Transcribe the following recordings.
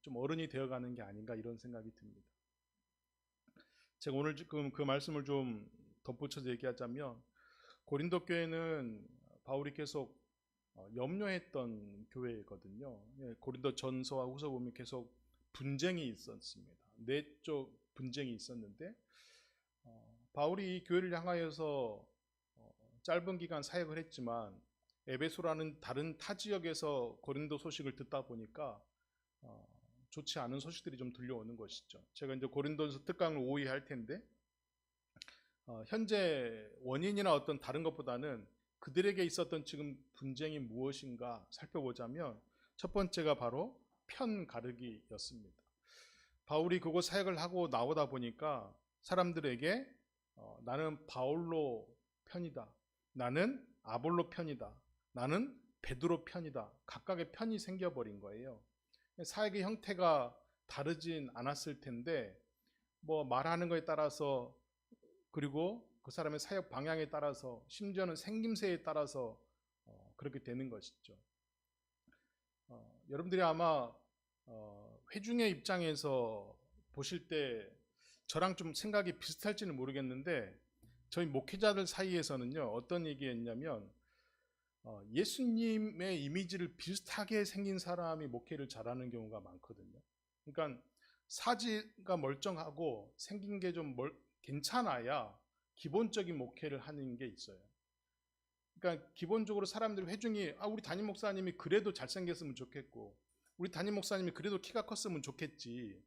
좀 어른이 되어가는 게 아닌가 이런 생각이 듭니다. 제가 오늘 지금 그 말씀을 좀 덧붙여서 얘기하자면 고린도 교회는 바울이 계속 염려했던 교회거든요. 고린도 전서와 후서 보면 계속 분쟁이 있었습니다. 내적 분쟁이 있었는데 바울이 이 교회를 향하여서 짧은 기간 사역을 했지만 에베소라는 다른 타 지역에서 고린도 소식을 듣다 보니까 좋지 않은 소식들이 좀 들려오는 것이죠. 제가 이제 고린도서 특강을 5회 할 텐데 현재 원인이나 어떤 다른 것보다는 그들에게 있었던 지금 분쟁이 무엇인가 살펴보자면 첫 번째가 바로 편 가르기였습니다. 바울이 그곳 사역을 하고 나오다 보니까 사람들에게 나는 바울로 편이다, 나는 아볼로 편이다, 나는 베드로 편이다, 각각의 편이 생겨버린 거예요. 사역의 형태가 다르진 않았을 텐데 뭐 말하는 거에 따라서 그리고 그 사람의 사역 방향에 따라서 심지어는 생김새에 따라서 그렇게 되는 것이죠. 여러분들이 아마 회중의 입장에서 보실 때 저랑 좀 생각이 비슷할지는 모르겠는데 저희 목회자들 사이에서는요 어떤 얘기였냐면 예수님의 이미지를 비슷하게 생긴 사람이 목회를 잘하는 경우가 많거든요. 그러니까 사지가 멀쩡하고 생긴 게 좀 괜찮아야 기본적인 목회를 하는 게 있어요. 그러니까 기본적으로 사람들이 회중이 우리 담임 목사님이 그래도 잘생겼으면 좋겠고 우리 담임 목사님이 그래도 키가 컸으면 좋겠지,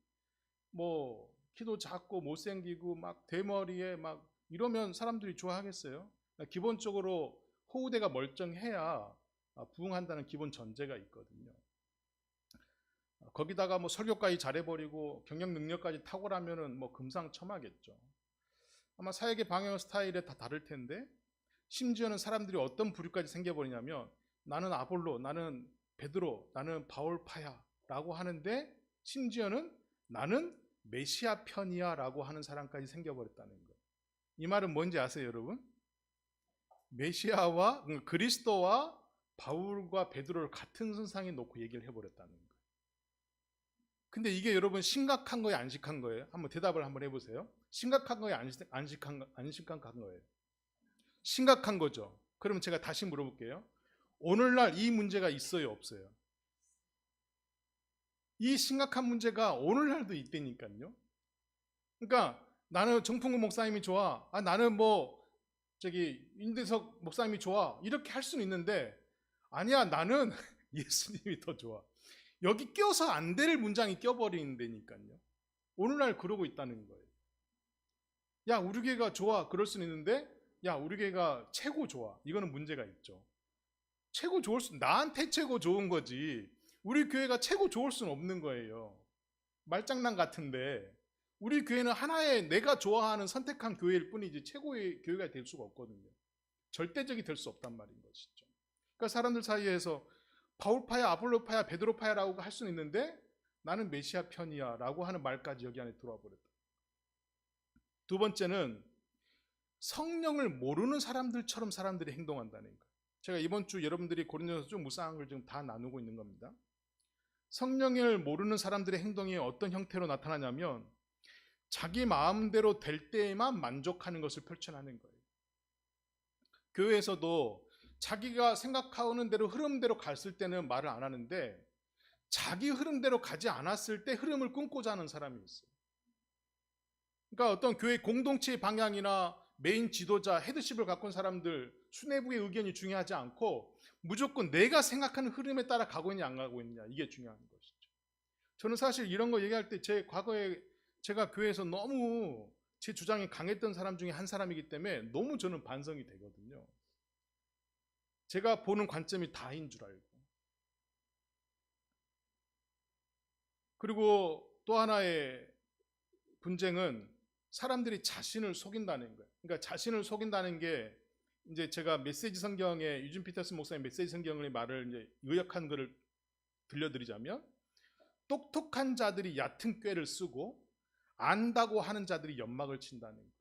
뭐 키도 작고 못생기고 막 대머리에 막 이러면 사람들이 좋아하겠어요? 그러니까 기본적으로 호우대가 멀쩡해야 부응한다는 기본 전제가 있거든요. 거기다가 뭐 설교까지 잘해버리고 경영 능력까지 탁월하면은 뭐 금상첨화겠죠. 아마 사역의 방향 스타일에 다 다를 텐데 심지어는 사람들이 어떤 부류까지 생겨버리냐면 나는 아볼로, 나는 베드로, 나는 바울파야 라고 하는데 심지어는 나는 메시아 편이야 라고 하는 사람까지 생겨버렸다는 거예요. 이 말은 뭔지 아세요 여러분? 메시아와 그리스도와 바울과 베드로를 같은 선상에 놓고 얘기를 해버렸다는 거예요. 근데 이게 여러분 심각한 거예요 안식한 거예요? 한번 대답을 한번 해보세요. 심각한 거예요 안식한 거예요? 심각한 거죠. 그러면 제가 다시 물어볼게요. 오늘날 이 문제가 있어요 없어요? 이 심각한 문제가 오늘날도 있다니까요. 그러니까 나는 정풍구 목사님이 좋아, 나는 뭐 저기 윤대석 목사님이 좋아 이렇게 할 수는 있는데 아니야 나는 예수님이 더 좋아, 여기 껴서 안 될 문장이 껴버리는데니까요. 오늘날 그러고 있다는 거예요. 야 우리 교회가 좋아 그럴 수는 있는데 야 우리 교회가 최고 좋아 이거는 문제가 있죠. 최고 좋을 수 나한테 최고 좋은 거지 우리 교회가 최고 좋을 수는 없는 거예요. 말장난 같은데 우리 교회는 하나의 내가 좋아하는 선택한 교회일 뿐이지 최고의 교회가 될 수가 없거든요. 절대적이 될 수 없단 말인 것이죠. 그러니까 사람들 사이에서 바울파야 아볼로파야 베드로파야라고 할 수는 있는데 나는 메시아 편이야 라고 하는 말까지 여기 안에 들어와 버렸다. 두 번째는 성령을 모르는 사람들처럼 사람들이 행동한다는 거예요. 제가 이번 주 여러분들이 고린도서 좀 묵상한 걸 지금 다 나누고 있는 겁니다. 성령을 모르는 사람들의 행동이 어떤 형태로 나타나냐면 자기 마음대로 될 때에만 만족하는 것을 펼쳐나는 거예요. 교회에서도 자기가 생각하는 대로 흐름대로 갔을 때는 말을 안 하는데 자기 흐름대로 가지 않았을 때 흐름을 끊고자 하는 사람이 있어요. 그러니까 어떤 교회 공동체의 방향이나 메인 지도자, 헤드십을 갖고 온 사람들 수뇌부의 의견이 중요하지 않고 무조건 내가 생각하는 흐름에 따라 가고 있냐 안 가고 있냐 이게 중요한 것이죠. 저는 사실 이런 거 얘기할 때 제 과거에 제가 교회에서 너무 제 주장이 강했던 사람 중에 한 사람이기 때문에 너무 저는 반성이 되거든요. 제가 보는 관점이 다인 줄 알고. 그리고 또 하나의 분쟁은 사람들이 자신을 속인다는 거예요. 그러니까 자신을 속인다는 게 이제 제가 메시지 성경에 유진 피터스 목사님 메시지 성경의 말을 이제 요약한 것을 들려드리자면 똑똑한 자들이 얕은 꾀를 쓰고 안다고 하는 자들이 연막을 친다는 거예요.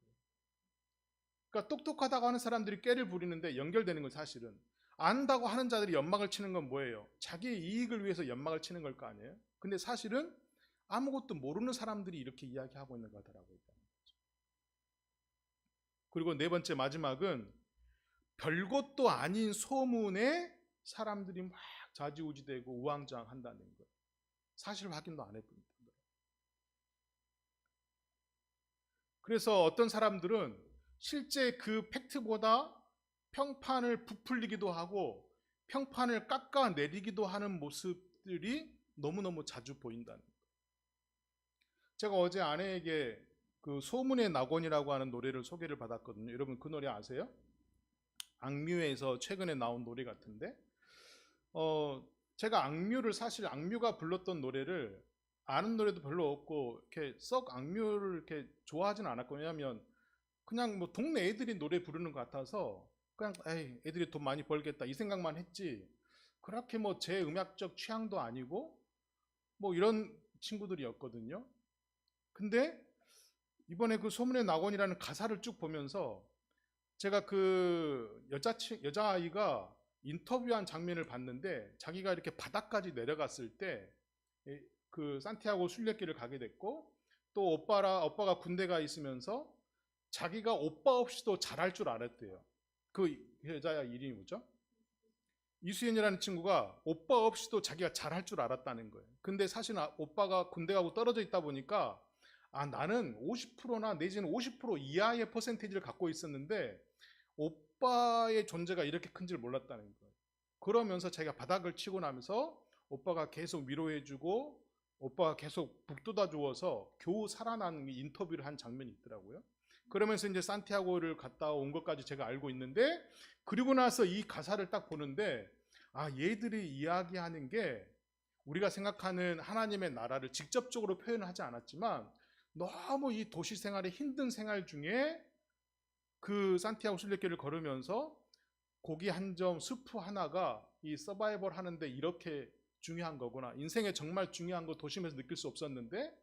그러니까 똑똑하다고 하는 사람들이 꾀를 부리는데 연결되는 건 사실은 안다고 하는 자들이 연막을 치는 건 뭐예요? 자기의 이익을 위해서 연막을 치는 걸 거 아니에요? 근데 사실은 아무것도 모르는 사람들이 이렇게 이야기하고 있는 거더라고요. 그리고 네 번째 마지막은 별것도 아닌 소문에 사람들이 막 좌지우지되고 우왕좌왕한다는 거예요. 사실 확인도 안 해봅니다. 그래서 어떤 사람들은 실제 그 팩트보다 평판을 부풀리기도 하고 평판을 깎아내리기도 하는 모습들이 너무너무 자주 보인다는 거예요. 제가 어제 아내에게 그 소문의 낙원이라고 하는 노래를 소개를 받았거든요. 여러분 그 노래 아세요? 악뮤에서 최근에 나온 노래 같은데 제가 사실 악뮤가 불렀던 노래를 아는 노래도 별로 없고 이렇게 썩 악뮤를 이렇게 좋아하진 않았거든요. 왜냐하면 그냥 뭐 동네 애들이 노래 부르는 것 같아서 그냥 에이, 애들이 돈 많이 벌겠다 이 생각만 했지 그렇게 뭐 제 음악적 취향도 아니고 뭐 이런 친구들이었거든요. 근데 이번에 그 소문의 낙원이라는 가사를 쭉 보면서 제가 그 여자아이가 인터뷰한 장면을 봤는데 자기가 이렇게 바닥까지 내려갔을 때 그 산티아고 순례길을 가게 됐고 또 오빠가 군대가 있으면서 자기가 오빠 없이도 잘할 줄 알았대요. 그 여자의 이름이 뭐죠? 이수연이라는 친구가 오빠 없이도 자기가 잘할 줄 알았다는 거예요. 근데 사실 오빠가 군대 가고 떨어져 있다 보니까 나는 50%나 내지는 50% 이하의 퍼센테이지를 갖고 있었는데 오빠의 존재가 이렇게 큰 줄 몰랐다는 거예요. 그러면서 자기가 바닥을 치고 나면서 오빠가 계속 위로해주고 오빠가 계속 북돋아 주어서 겨우 살아난 인터뷰를 한 장면이 있더라고요. 그러면서 이제 산티아고를 갔다 온 것까지 제가 알고 있는데 그리고 나서 이 가사를 딱 보는데 얘들이 이야기하는 게 우리가 생각하는 하나님의 나라를 직접적으로 표현을 하지 않았지만 너무 이 도시 생활의 힘든 생활 중에 그 산티아고 순례길을 걸으면서 고기 한 점, 스프 하나가 이 서바이벌 하는데 이렇게 중요한 거구나. 인생에 정말 중요한 거 도심에서 느낄 수 없었는데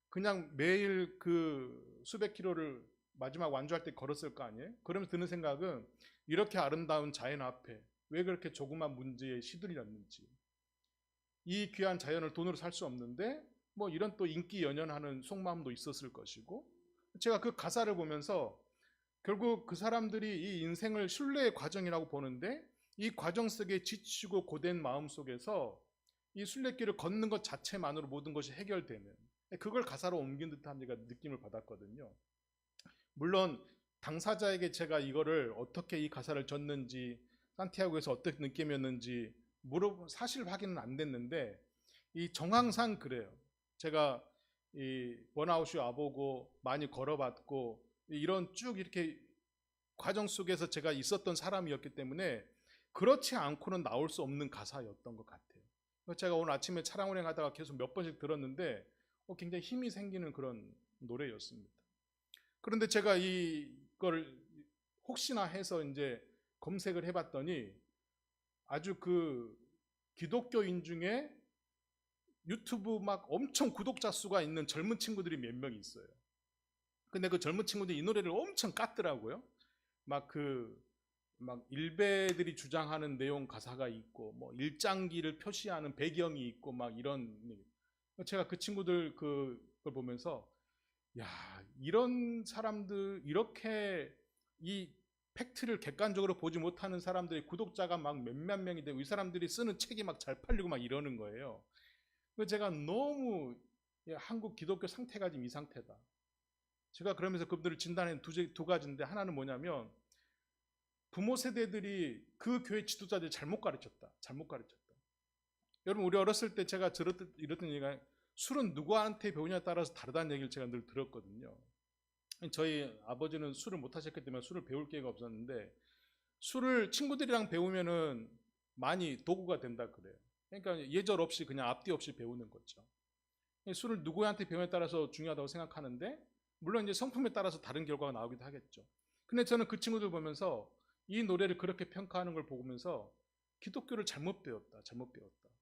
그냥 매일 그 수백 킬로를 마지막 완주할 때 걸었을 거 아니에요? 그러면서 드는 생각은 이렇게 아름다운 자연 앞에 왜 그렇게 조그만 문제에 시들렸는지 이 귀한 자연을 돈으로 살 수 없는데 뭐 이런 또 인기 연연하는 속마음도 있었을 것이고 제가 그 가사를 보면서 결국 그 사람들이 이 인생을 순례의 과정이라고 보는데 이 과정 속에 지치고 고된 마음 속에서 이 순례길을 걷는 것 자체만으로 모든 것이 해결되는 그걸 가사로 옮긴 듯한 제가 느낌을 받았거든요. 물론 당사자에게 제가 이거를 어떻게 이 가사를 줬는지 산티아고에서 어떤 느낌이었는지 사실 확인은 안 됐는데 이 정황상 그래요. 제가 이 번아웃이 와보고 많이 걸어봤고 이런 쭉 이렇게 과정 속에서 제가 있었던 사람이었기 때문에 그렇지 않고는 나올 수 없는 가사였던 것 같아요. 제가 오늘 아침에 차량 운행하다가 계속 몇 번씩 들었는데 굉장히 힘이 생기는 그런 노래였습니다. 그런데 제가 이걸 혹시나 해서 이제 검색을 해봤더니 아주 그 기독교인 중에 유튜브 막 엄청 구독자 수가 있는 젊은 친구들이 몇 명 있어요. 근데 그 젊은 친구들이 이 노래를 엄청 깠더라고요. 막 일베들이 주장하는 내용 가사가 있고 뭐 일장기를 표시하는 배경이 있고 막 이런 제가 그 친구들 그걸 보면서 야 이런 사람들 이렇게 이 팩트를 객관적으로 보지 못하는 사람들의 구독자가 막 몇몇 명이 되고 이 사람들이 쓰는 책이 막 잘 팔리고 막 이러는 거예요. 그래서 제가 너무 한국 기독교 상태가 지금 이 상태다. 제가 그러면서 그분들을 진단한 두 가지인데 하나는 뭐냐면 부모 세대들이 그 교회 지도자들이 잘못 가르쳤다. 여러분 우리 어렸을 때 제가 이랬던 얘기가 술은 누구한테 배우냐에 따라서 다르다는 얘기를 제가 늘 들었거든요. 저희 아버지는 술을 못 하셨기 때문에 술을 배울 기회가 없었는데 술을 친구들이랑 배우면은 많이 도구가 된다 그래요. 그러니까 예절 없이 그냥 앞뒤 없이 배우는 거죠. 술을 누구한테 배우냐에 따라서 중요하다고 생각하는데 물론 이제 성품에 따라서 다른 결과가 나오기도 하겠죠. 근데 저는 그 친구들 보면서 이 노래를 그렇게 평가하는 걸 보면서 기독교를 잘못 배웠다.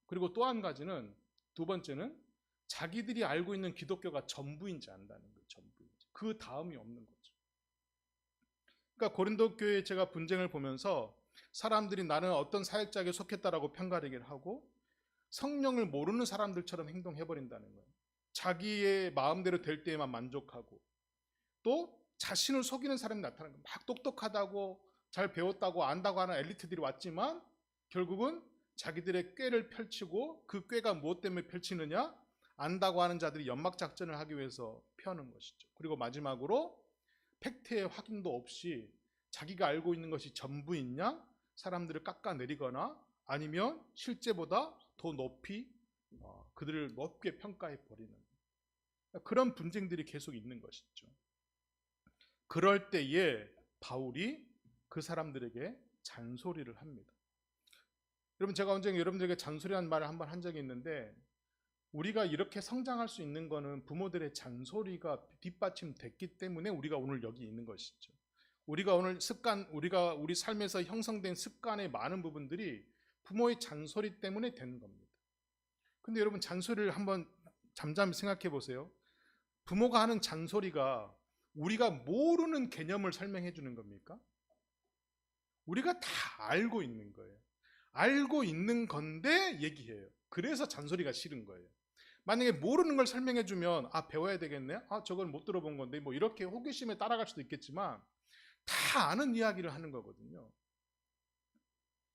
그리고 또 한 가지는 두 번째는 자기들이 알고 있는 기독교가 전부인지 안다는 거예요. 전부인지. 그 다음이 없는 거죠. 그러니까 고린도 교회에 제가 분쟁을 보면서 사람들이 나는 어떤 사역자에게 속했다라고 편가르기를 하고 성령을 모르는 사람들처럼 행동해버린다는 거예요. 자기의 마음대로 될 때에만 만족하고, 또 자신을 속이는 사람이 나타나는 거예요. 막 똑똑하다고 잘 배웠다고 안다고 하는 엘리트들이 왔지만 결국은 자기들의 꾀를 펼치고, 그 꾀가 무엇 때문에 펼치느냐? 안다고 하는 자들이 연막 작전을 하기 위해서 펴는 것이죠. 그리고 마지막으로 팩트의 확인도 없이 자기가 알고 있는 것이 전부있냐 사람들을 깎아내리거나 아니면 실제보다 더 높이 그들을 높게 평가해 버리는 그런 분쟁들이 계속 있는 것이죠. 그럴 때에 바울이 그 사람들에게 잔소리를 합니다. 여러분, 제가 언제 여러분들에게 잔소리한 말을 한번 한 적이 있는데, 우리가 이렇게 성장할 수 있는 거는 부모들의 잔소리가 뒷받침됐기 때문에 우리가 오늘 여기 있는 것이죠. 우리가 오늘 우리가 우리 삶에서 형성된 습관의 많은 부분들이 부모의 잔소리 때문에 되는 겁니다. 근데 여러분, 잔소리를 한번 잠잠히 생각해 보세요. 부모가 하는 잔소리가 우리가 모르는 개념을 설명해 주는 겁니까? 우리가 다 알고 있는 거예요. 알고 있는 건데 얘기해요. 그래서 잔소리가 싫은 거예요. 만약에 모르는 걸 설명해 주면 배워야 되겠네. 저걸 못 들어본 건데 뭐 이렇게 호기심에 따라갈 수도 있겠지만 다 아는 이야기를 하는 거거든요.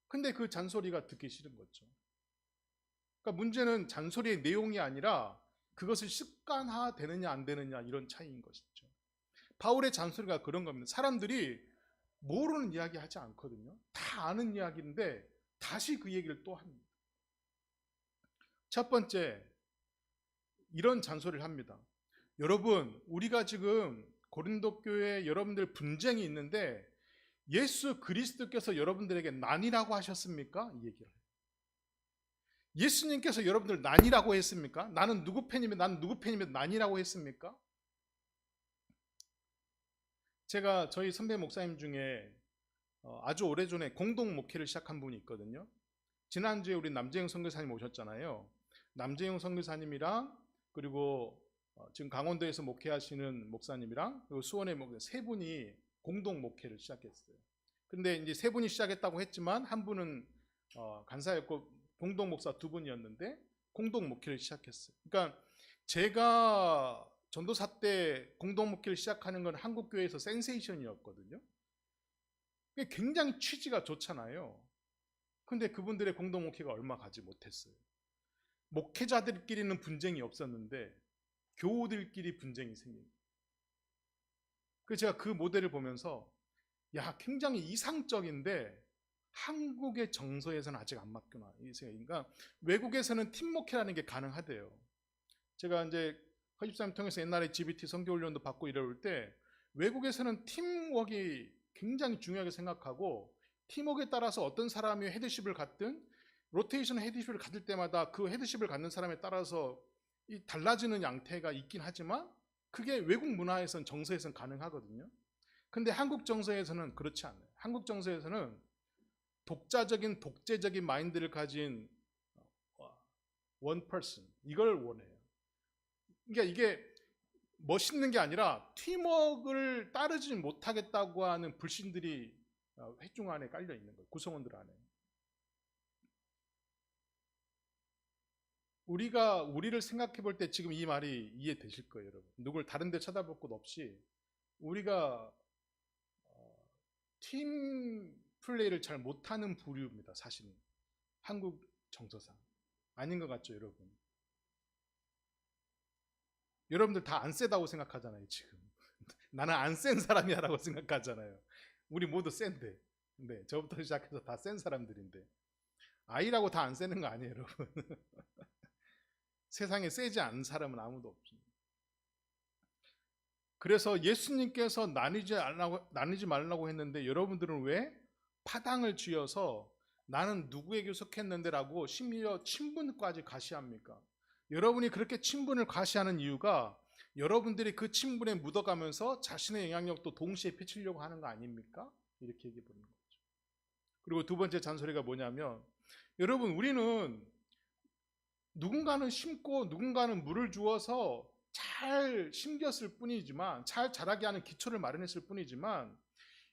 근데 그 잔소리가 듣기 싫은 거죠. 그러니까 문제는 잔소리의 내용이 아니라 그것을 습관화 되느냐 안 되느냐 이런 차이인 것이죠. 바울의 잔소리가 그런 겁니다. 사람들이 모르는 이야기 하지 않거든요. 다 아는 이야기인데 다시 그 얘기를 또 합니다. 첫 번째, 이런 잔소리를 합니다. 여러분, 우리가 지금 고린도 교회에 여러분들 분쟁이 있는데 예수 그리스도께서 여러분들에게 난이라고 하셨습니까? 이 얘기를 해요. 예수님께서 여러분들 난이라고 했습니까? 나는 누구 팬이면 나는 누구 팬이면 난이라고 했습니까? 제가 저희 선배 목사님 중에 아주 오래전에 공동 목회를 시작한 분이 있거든요. 지난주에 우리 남재영 선교사님 오셨잖아요. 남재영 선교사님이랑 그리고 지금 강원도에서 목회하시는 목사님이랑 그리고 수원의 목사 세 분이 공동 목회를 시작했어요. 근데 이제 세 분이 시작했다고 했지만 한 분은 간사였고 공동 목사 두 분이었는데 공동 목회를 시작했어요. 그러니까 제가 전도사 때 공동 목회를 시작하는 건 한국 교회에서 센세이션이었거든요. 굉장히 취지가 좋잖아요. 근데 그분들의 공동 목회가 얼마 가지 못했어요. 목회자들끼리는 분쟁이 없었는데 교우들끼리 분쟁이 생깁니다. 그래서 제가 그 모델을 보면서 굉장히 이상적인데 한국의 정서에서는 아직 안 맞구나 이 생각이. 그러니까 외국에서는 팀 목회라는 게 가능하대요. 제가 이제 허집사님 통해서 옛날에 GBT 선교훈련도 받고 이럴 때 외국에서는 팀워크가 굉장히 중요하게 생각하고 팀워크에 따라서 어떤 사람이 헤드십을 갖든 로테이션 헤드십을 갖을 때마다 그 헤드십을 갖는 사람에 따라서 달라지는 양태가 있긴 하지만 그게 외국 문화에선 정서에선 가능하거든요. 근데 한국 정서에서는 그렇지 않아요. 한국 정서에서는 독재적인 마인드를 가진 원 퍼슨 이걸 원해요. 그러니까 이게 멋있는 게 아니라 팀워크를 따르지 못하겠다고 하는 불신들이 회중 안에 깔려 있는 거예요. 구성원들 안에. 우리를 생각해 볼 때 지금 이 말이 이해되실 거예요, 여러분. 누굴 다른 데 쳐다볼 것 없이 우리가 팀 플레이를 잘 못하는 부류입니다, 사실은. 한국 정서상. 아닌 것 같죠, 여러분? 여러분들 다 안 세다고 생각하잖아요, 지금. 나는 안 센 사람이야 라고 생각하잖아요. 우리 모두 센데. 네, 저부터 시작해서 다 센 사람들인데. 아이라고 다 안 세는 거 아니에요, 여러분. 세상에 세지 않은 사람은 아무도 없습니다. 그래서 예수님께서 나뉘지 말라고 했는데 여러분들은 왜 파당을 쥐어서 나는 누구에게 속했는데 라고 심지어 친분까지 과시합니까? 여러분이 그렇게 친분을 과시하는 이유가 여러분들이 그 친분에 묻어가면서 자신의 영향력도 동시에 펼치려고 하는 거 아닙니까? 이렇게 얘기해 보는 거죠. 그리고 두 번째 잔소리가 뭐냐면 여러분, 우리는 누군가는 심고 누군가는 물을 주어서 잘 심겼을 뿐이지만 잘 자라게 하는 기초를 마련했을 뿐이지만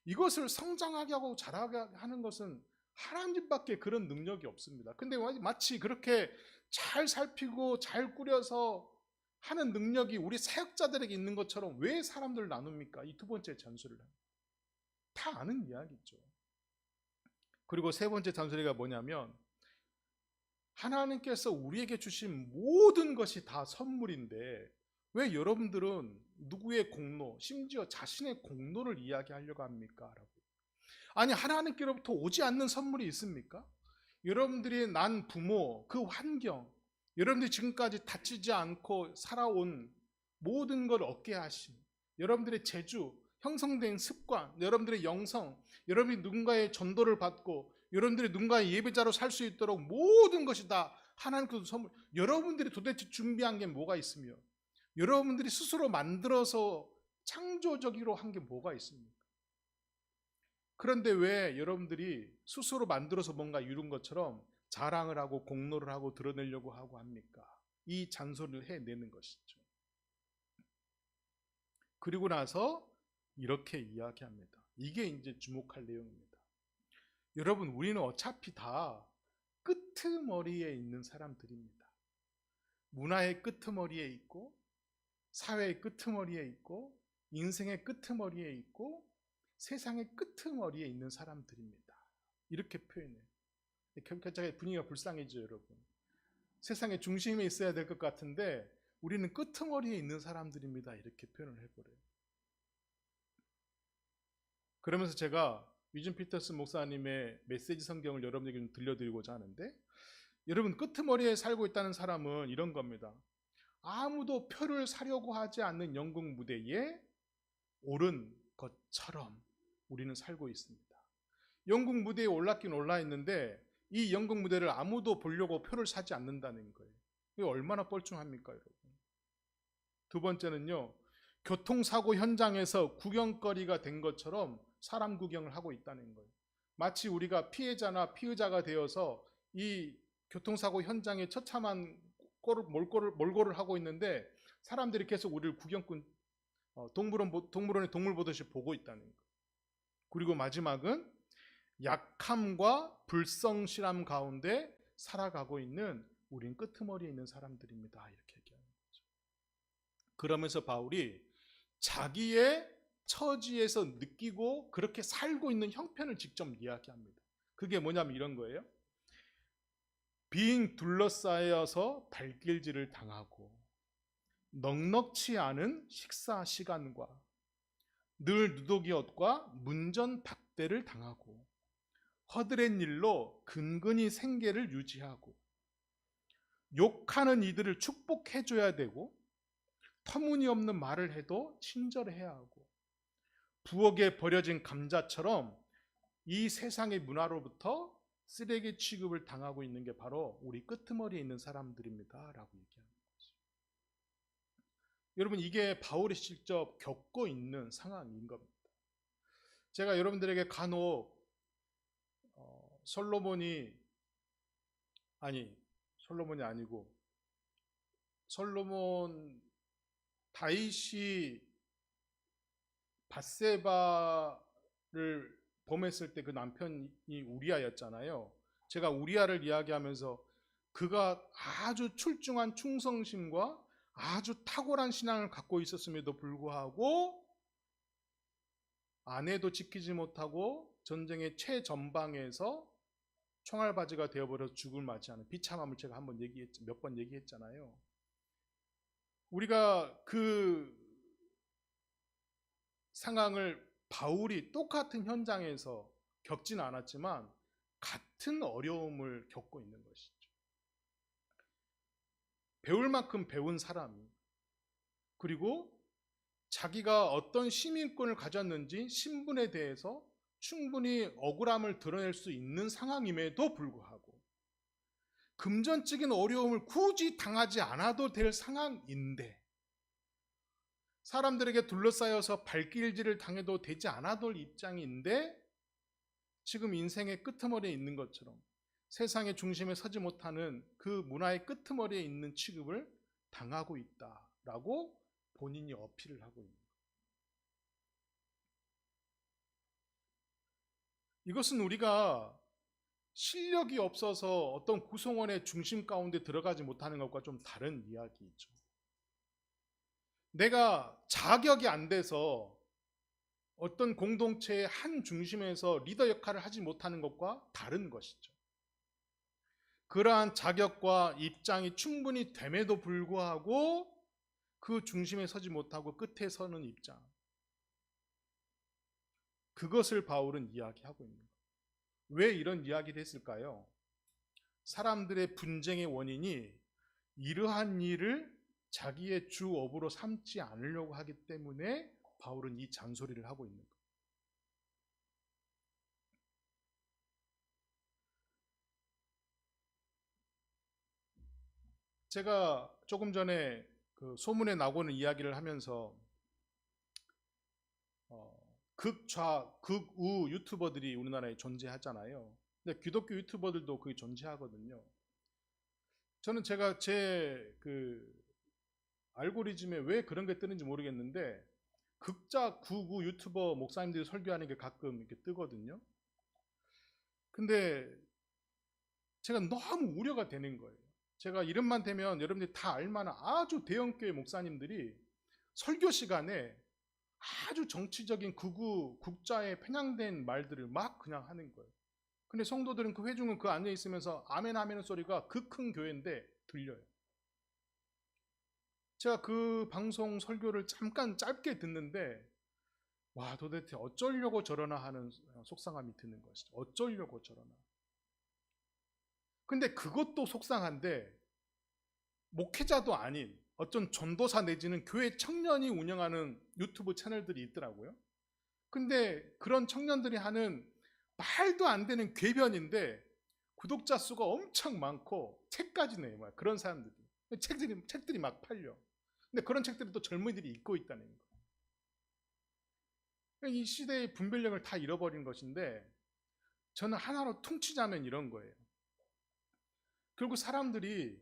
이것을 성장하게 하고 자라게 하는 것은 하나님밖에 그런 능력이 없습니다. 근데 마치 그렇게 잘 살피고 잘 꾸려서 하는 능력이 우리 사역자들에게 있는 것처럼 왜 사람들을 나눕니까? 이 두 번째 잔소리를 다 아는 이야기죠. 그리고 세 번째 잔소리가 뭐냐면 하나님께서 우리에게 주신 모든 것이 다 선물인데 왜 여러분들은 누구의 공로, 심지어 자신의 공로를 이야기하려고 합니까? 라고. 아니, 하나님께로부터 오지 않는 선물이 있습니까? 여러분들이 난 부모, 그 환경, 여러분들이 지금까지 다치지 않고 살아온 모든 걸 얻게 하심, 여러분들의 재주, 형성된 습관, 여러분들의 영성, 여러분이 누군가의 전도를 받고 여러분들이 누군가의 예배자로 살 수 있도록 모든 것이 다 하나님께서 선물. 여러분들이 도대체 준비한 게 뭐가 있으며 여러분들이 스스로 만들어서 창조적으로 한 게 뭐가 있습니까? 그런데 왜 여러분들이 스스로 만들어서 뭔가 이룬 것처럼 자랑을 하고 공로를 하고 드러내려고 하고 합니까? 이 잔소리를 해내는 것이죠. 그리고 나서 이렇게 이야기합니다. 이게 이제 주목할 내용입니다. 여러분, 우리는 어차피 다 끄트머리에 있는 사람들입니다. 문화의 끄트머리에 있고, 사회의 끄트머리에 있고, 인생의 끄트머리에 있고, 세상의 끄트머리에 있는 사람들입니다. 이렇게 표현해요. 갑자기 분위기가 불쌍해져요, 여러분. 세상의 중심에 있어야 될 것 같은데 우리는 끄트머리에 있는 사람들입니다. 이렇게 표현을 해버려요. 그러면서 제가 위준 피터슨 목사님의 메시지 성경을 여러분에게 좀 들려드리고자 하는데, 여러분, 끄트머리에 살고 있다는 사람은 이런 겁니다. 아무도 표를 사려고 하지 않는 영국 무대에 오른 것처럼 우리는 살고 있습니다. 영국 무대에 올랐긴 올라 있는데 이 영국 무대를 아무도 보려고 표를 사지 않는다는 거예요. 이게 얼마나 뻘쭘합니까, 여러분? 두 번째는요, 교통사고 현장에서 구경거리가 된 것처럼 사람 구경을 하고 있다는 거예요. 마치 우리가 피해자나 피의자가 되어서 이 교통사고 현장에 처참한 몰골을 하고 있는데 사람들이 계속 우리를 구경꾼, 동물원의 동물 보듯이 보고 있다는 거예요. 그리고 마지막은 약함과 불성실함 가운데 살아가고 있는 우린 끄트머리에 있는 사람들입니다. 이렇게 얘기하는 거죠. 그러면서 바울이 자기의 처지에서 느끼고 그렇게 살고 있는 형편을 직접 이야기합니다. 그게 뭐냐면 이런 거예요. 빙 둘러싸여서 발길질을 당하고 넉넉치 않은 식사 시간과 늘 누더기옷과 문전박대를 당하고 허드렛 일로 근근히 생계를 유지하고 욕하는 이들을 축복해줘야 되고 터무니없는 말을 해도 친절해야 하고 부엌에 버려진 감자처럼 이 세상의 문화로부터 쓰레기 취급을 당하고 있는 게 바로 우리 끄트머리에 있는 사람들입니다 라고 얘기하는 거죠. 여러분, 이게 바울이 직접 겪고 있는 상황인 겁니다. 제가 여러분들에게 간혹 솔로몬이 아니고 솔로몬 다윗이 밧세바를 범했을 때 그 남편이 우리아였잖아요. 제가 우리아를 이야기하면서 그가 아주 출중한 충성심과 아주 탁월한 신앙을 갖고 있었음에도 불구하고 아내도 지키지 못하고 전쟁의 최전방에서 총알바지가 되어버려서 죽음을 맞이하는 비참함을 제가 몇 번 얘기했잖아요. 우리가 그 상황을 바울이 똑같은 현장에서 겪지는 않았지만 같은 어려움을 겪고 있는 것이죠. 배울 만큼 배운 사람이, 그리고 자기가 어떤 시민권을 가졌는지 신분에 대해서 충분히 억울함을 드러낼 수 있는 상황임에도 불구하고 금전적인 어려움을 굳이 당하지 않아도 될 상황인데, 사람들에게 둘러싸여서 발길질을 당해도 되지 않아도 될 입장인데 지금 인생의 끄트머리에 있는 것처럼 세상의 중심에 서지 못하는 그 문화의 끄트머리에 있는 취급을 당하고 있다라고 본인이 어필을 하고 있는 거예요. 이것은 우리가 실력이 없어서 어떤 구성원의 중심 가운데 들어가지 못하는 것과 좀 다른 이야기죠. 내가 자격이 안 돼서 어떤 공동체의 한 중심에서 리더 역할을 하지 못하는 것과 다른 것이죠. 그러한 자격과 입장이 충분히 됨에도 불구하고 그 중심에 서지 못하고 끝에 서는 입장. 그것을 바울은 이야기하고 있는 거예요. 왜 이런 이야기를 했을까요? 사람들의 분쟁의 원인이 이러한 일을 자기의 주업으로 삼지 않으려고 하기 때문에 바울은 이 잔소리를 하고 있는 거예요. 제가 조금 전에 그 소문에 나고는 이야기를 하면서 극좌, 극우 유튜버들이 우리나라에 존재하잖아요. 근데 기독교 유튜버들도 거의 존재하거든요. 저는 제가 제 그 알고리즘에 왜 그런 게 뜨는지 모르겠는데 극자 극우 유튜버 목사님들이 설교하는 게 가끔 이렇게 뜨거든요. 근데 제가 너무 우려가 되는 거예요. 제가 이름만 대면 여러분들이 다 알만한 아주 대형교회 목사님들이 설교 시간에 아주 정치적인 극우 국자에 편향된 말들을 막 그냥 하는 거예요. 근데 성도들은 그 회중은 그 안에 있으면서 아멘 아멘 소리가 그 큰 교회인데 들려요. 제가 그 방송 설교를 잠깐 짧게 듣는데 와 도대체 어쩌려고 저러나 하는 속상함이 드는 것이죠. 어쩌려고 저러나. 근데 그것도 속상한데 목회자도 아닌 어떤 전도사 내지는 교회 청년이 운영하는 유튜브 채널들이 있더라고요. 근데 그런 청년들이 하는 말도 안 되는 궤변인데 구독자 수가 엄청 많고 책까지 내요. 그런 사람들이. 책들이 막 팔려. 근데 그런 책들이 또 젊은이들이 읽고 있다는 거예요. 이 시대의 분별력을 다 잃어버린 것인데 저는 하나로 퉁치자면 이런 거예요. 결국 사람들이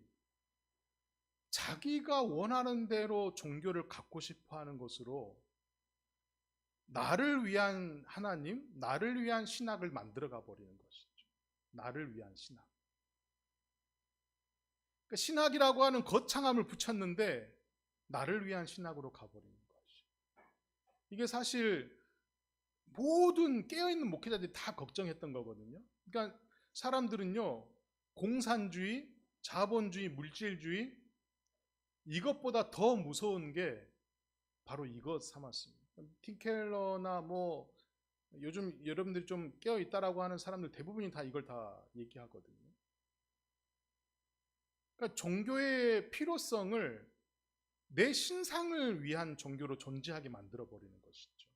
자기가 원하는 대로 종교를 갖고 싶어 하는 것으로 나를 위한 하나님, 나를 위한 신학을 만들어 가버리는 것이죠. 나를 위한 신학. 그러니까 신학이라고 하는 거창함을 붙였는데 나를 위한 신학으로 가버리는 것이죠. 이게 사실 모든 깨어있는 목회자들이 다 걱정했던 거거든요. 그러니까 사람들은요, 공산주의, 자본주의, 물질주의, 이것보다 더 무서운 게 바로 이것 삼았습니다. 팀 켈러나 뭐 요즘 여러분들이 좀 깨어 있다라고 하는 사람들 대부분이 다 이걸 다 얘기하거든요. 그러니까 종교의 필요성을 내 신상을 위한 종교로 존재하게 만들어 버리는 것이죠.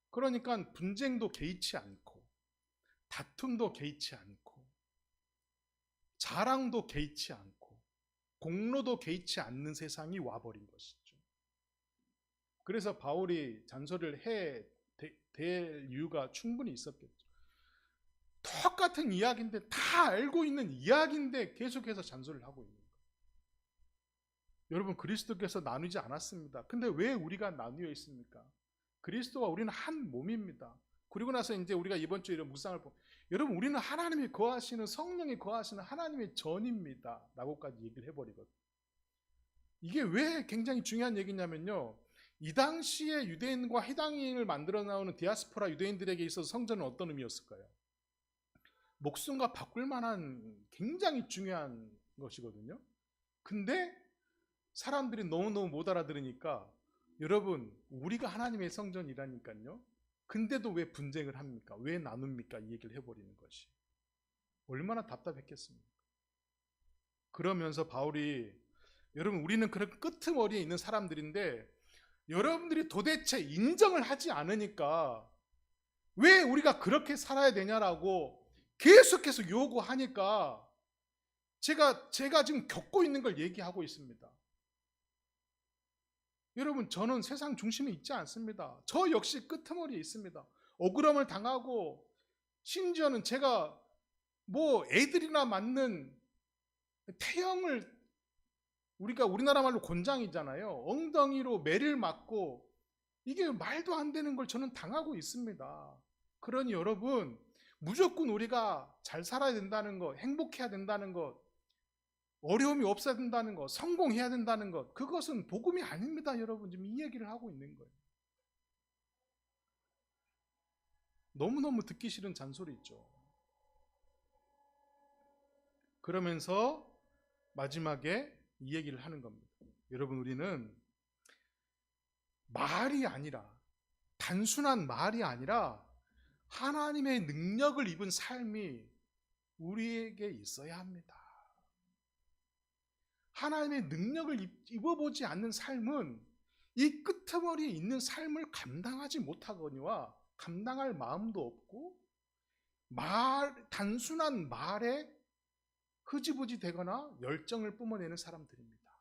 그러니까 분쟁도 개의치 않고 다툼도 개의치 않고 자랑도 개의치 않고 공로도 개의치 않는 세상이 와버린 것이죠. 그래서 바울이 잔소리를 될 이유가 충분히 있었겠죠. 똑같은 이야기인데 다 알고 있는 이야기인데 계속해서 잔소리를 하고 있는 거예요. 여러분 그리스도께서 나누지 않았습니다. 근데 왜 우리가 나뉘어 있습니까? 그리스도와 우리는 한 몸입니다. 그리고 나서 이제 우리가 이번 주에 이런 묵상을 보면 여러분 우리는 하나님이 거하시는 성령이 거하시는 하나님의 전입니다. 라고까지 얘기를 해버리거든요. 이게 왜 굉장히 중요한 얘기냐면요. 이 당시에 유대인과 해당인을 만들어 나오는 디아스포라 유대인들에게 있어서 성전은 어떤 의미였을까요? 목숨과 바꿀 만한 굉장히 중요한 것이거든요. 근데 사람들이 너무너무 못 알아들으니까 여러분 우리가 하나님의 성전이라니까요. 근데도 왜 분쟁을 합니까? 왜 나눕니까? 이 얘기를 해버리는 것이. 얼마나 답답했겠습니까? 그러면서 바울이 여러분 우리는 그런 끄트머리에 있는 사람들인데 여러분들이 도대체 인정을 하지 않으니까 왜 우리가 그렇게 살아야 되냐라고 계속해서 요구하니까 제가 지금 겪고 있는 걸 얘기하고 있습니다. 여러분 저는 세상 중심에 있지 않습니다. 저 역시 끄트머리에 있습니다. 억울함을 당하고 심지어는 제가 뭐 애들이나 맞는 태형을 우리가 우리나라 말로 곤장이잖아요. 엉덩이로 매를 맞고 이게 말도 안 되는 걸 저는 당하고 있습니다. 그러니 여러분 무조건 우리가 잘 살아야 된다는 것, 행복해야 된다는 것 어려움이 없어야 된다는 것, 성공해야 된다는 것, 그것은 복음이 아닙니다. 여러분, 지금 이 얘기를 하고 있는 거예요. 너무너무 듣기 싫은 잔소리 있죠. 그러면서 마지막에 이 얘기를 하는 겁니다. 여러분, 우리는 말이 아니라, 단순한 말이 아니라 하나님의 능력을 입은 삶이 우리에게 있어야 합니다. 하나님의 능력을 입어보지 않는 삶은 이 끄트머리에 있는 삶을 감당하지 못하거니와 감당할 마음도 없고 단순한 말에 흐지부지 되거나 열정을 뿜어내는 사람들입니다.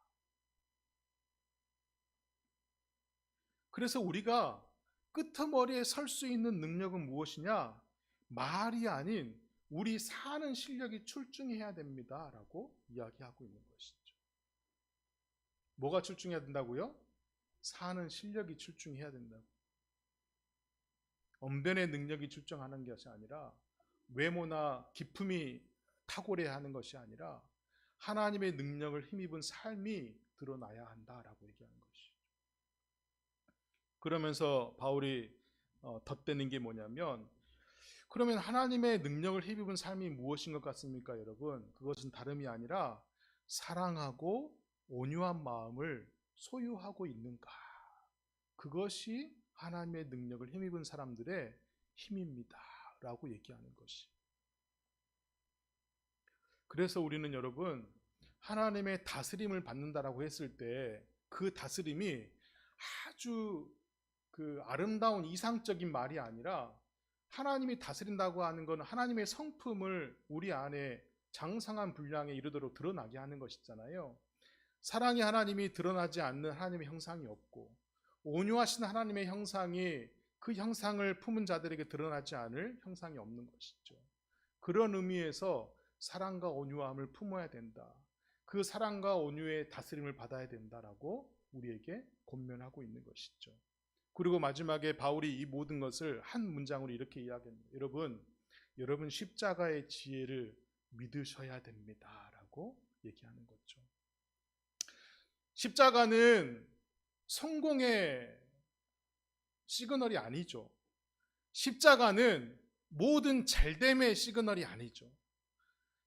그래서 우리가 끄트머리에 설 수 있는 능력은 무엇이냐? 말이 아닌 우리 사는 실력이 출중해야 됩니다 라고 이야기하고 있는 것이죠. 뭐가 출중해야 된다고요? 사는 실력이 출중해야 된다고. 언변의 능력이 출중하는 것이 아니라 외모나 기품이 탁월해야 하는 것이 아니라 하나님의 능력을 힘입은 삶이 드러나야 한다라고 얘기하는 것이죠. 그러면서 바울이 덧대는 게 뭐냐면, 그러면 하나님의 능력을 힘입은 삶이 무엇인 것 같습니까, 여러분? 그것은 다름이 아니라 사랑하고 온유한 마음을 소유하고 있는가? 그것이 하나님의 능력을 힘입은 사람들의 힘입니다 라고 얘기하는 것이. 그래서 우리는 여러분, 하나님의 다스림을 받는다라고 했을 때 그 다스림이 아주 아름다운 이상적인 말이 아니라, 하나님이 다스린다고 하는 것은 하나님의 성품을 우리 안에 장성한 분량에 이르도록 드러나게 하는 것이잖아요. 사랑의 하나님이 드러나지 않는 하나님의 형상이 없고, 온유하신 하나님의 형상이 그 형상을 품은 자들에게 드러나지 않을 형상이 없는 것이죠. 그런 의미에서 사랑과 온유함을 품어야 된다. 그 사랑과 온유의 다스림을 받아야 된다라고 우리에게 권면하고 있는 것이죠. 그리고 마지막에 바울이 이 모든 것을 한 문장으로 이렇게 이야기합니다. 여러분 십자가의 지혜를 믿으셔야 됩니다 라고 얘기하는 거죠. 십자가는 성공의 시그널이 아니죠. 십자가는 모든 잘됨의 시그널이 아니죠.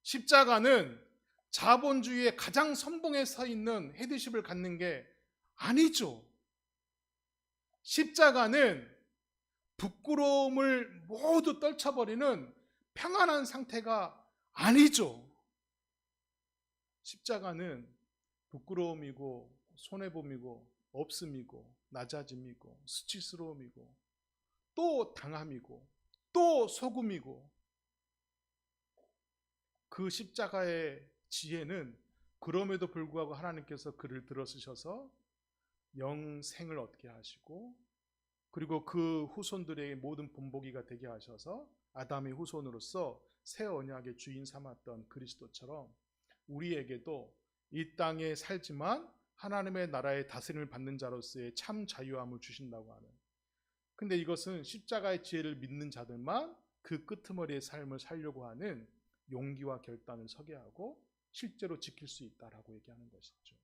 십자가는 자본주의의 가장 선봉에 서 있는 헤드십을 갖는 게 아니죠. 십자가는 부끄러움을 모두 떨쳐버리는 평안한 상태가 아니죠. 십자가는 부끄러움이고 손해봄이고 없음이고 낮아짐이고 수치스러움이고 또 당함이고 또 소금이고, 그 십자가의 지혜는 그럼에도 불구하고 하나님께서 그를 들어쓰셔서 영생을 얻게 하시고, 그리고 그 후손들에게 모든 본보기가 되게 하셔서 아담의 후손으로서 새 언약의 주인 삼았던 그리스도처럼 우리에게도 이 땅에 살지만 하나님의 나라의 다스림을 받는 자로서의 참 자유함을 주신다고 하는, 근데 이것은 십자가의 지혜를 믿는 자들만 그 끄트머리의 삶을 살려고 하는 용기와 결단을 서게 하고 실제로 지킬 수 있다라고 얘기하는 것이죠.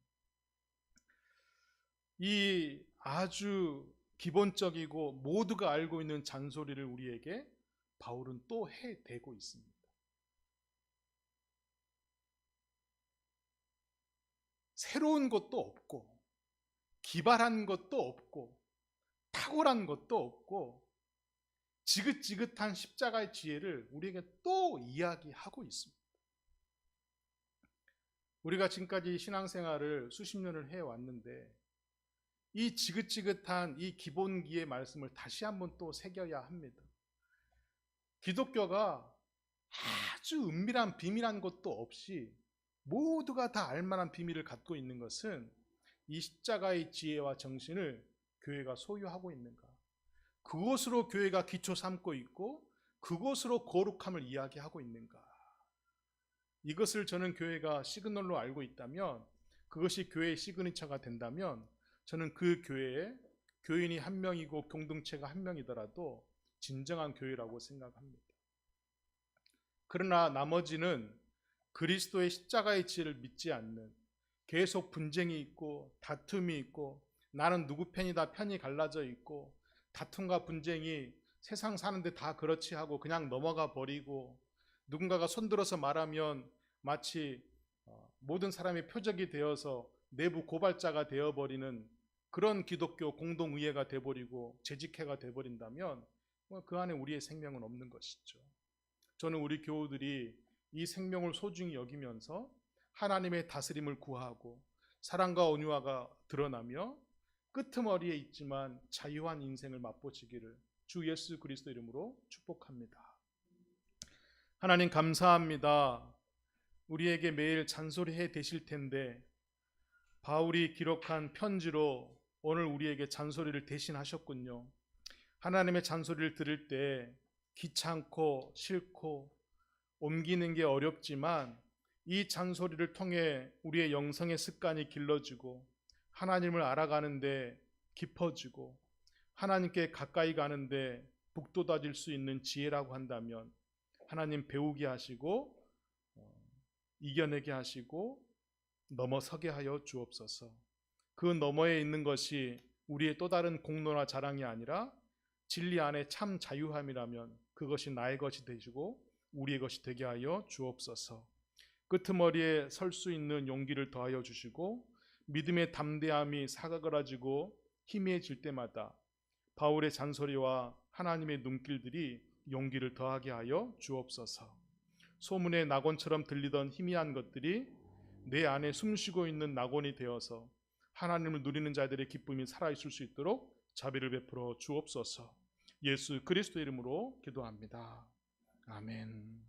이 아주 기본적이고 모두가 알고 있는 잔소리를 우리에게 바울은 또 해대고 있습니다. 새로운 것도 없고 기발한 것도 없고 탁월한 것도 없고 지긋지긋한 십자가의 지혜를 우리에게 또 이야기하고 있습니다. 우리가 지금까지 신앙생활을 수십 년을 해왔는데 이 지긋지긋한 이 기본기의 말씀을 다시 한번 또 새겨야 합니다. 기독교가 아주 은밀한 비밀한 것도 없이 모두가 다 알만한 비밀을 갖고 있는 것은 이 십자가의 지혜와 정신을 교회가 소유하고 있는가, 그것으로 교회가 기초 삼고 있고 그것으로 거룩함을 이야기하고 있는가, 이것을 저는 교회가 시그널로 알고 있다면, 그것이 교회의 시그니처가 된다면 저는 그 교회에 교인이 한 명이고 공동체가 한 명이더라도 진정한 교회라고 생각합니다. 그러나 나머지는 그리스도의 십자가의 지혜를 믿지 않는, 계속 분쟁이 있고 다툼이 있고 나는 누구 편이다 편이 갈라져 있고 다툼과 분쟁이 세상 사는데 다 그렇지 하고 그냥 넘어가 버리고 누군가가 손들어서 말하면 마치 모든 사람의 표적이 되어서 내부 고발자가 되어버리는 그런 기독교 공동의회가 되어버리고 재직회가 되어버린다면 그 안에 우리의 생명은 없는 것이죠. 저는 우리 교우들이 이 생명을 소중히 여기면서 하나님의 다스림을 구하고 사랑과 온유가 드러나며 끄트머리에 있지만 자유한 인생을 맛보시기를 주 예수 그리스도 이름으로 축복합니다. 하나님 감사합니다. 우리에게 매일 잔소리해 되실 텐데 바울이 기록한 편지로 오늘 우리에게 잔소리를 대신하셨군요. 하나님의 잔소리를 들을 때 귀찮고 싫고 옮기는 게 어렵지만 이 잔소리를 통해 우리의 영성의 습관이 길러지고 하나님을 알아가는데 깊어지고 하나님께 가까이 가는데 북돋아질 수 있는 지혜라고 한다면 하나님 배우게 하시고 이겨내게 하시고 넘어서게 하여 주옵소서. 그 너머에 있는 것이 우리의 또 다른 공로나 자랑이 아니라 진리 안에 참 자유함이라면 그것이 나의 것이 되시고 우리의 것이 되게 하여 주옵소서. 끄트머리에 설 수 있는 용기를 더하여 주시고 믿음의 담대함이 사그라지고 희미해질 때마다 바울의 잔소리와 하나님의 눈길들이 용기를 더하게 하여 주옵소서. 소문의 낙원처럼 들리던 희미한 것들이 내 안에 숨쉬고 있는 낙원이 되어서 하나님을 누리는 자들의 기쁨이 살아있을 수 있도록 자비를 베풀어 주옵소서. 예수 그리스도 이름으로 기도합니다. 아멘.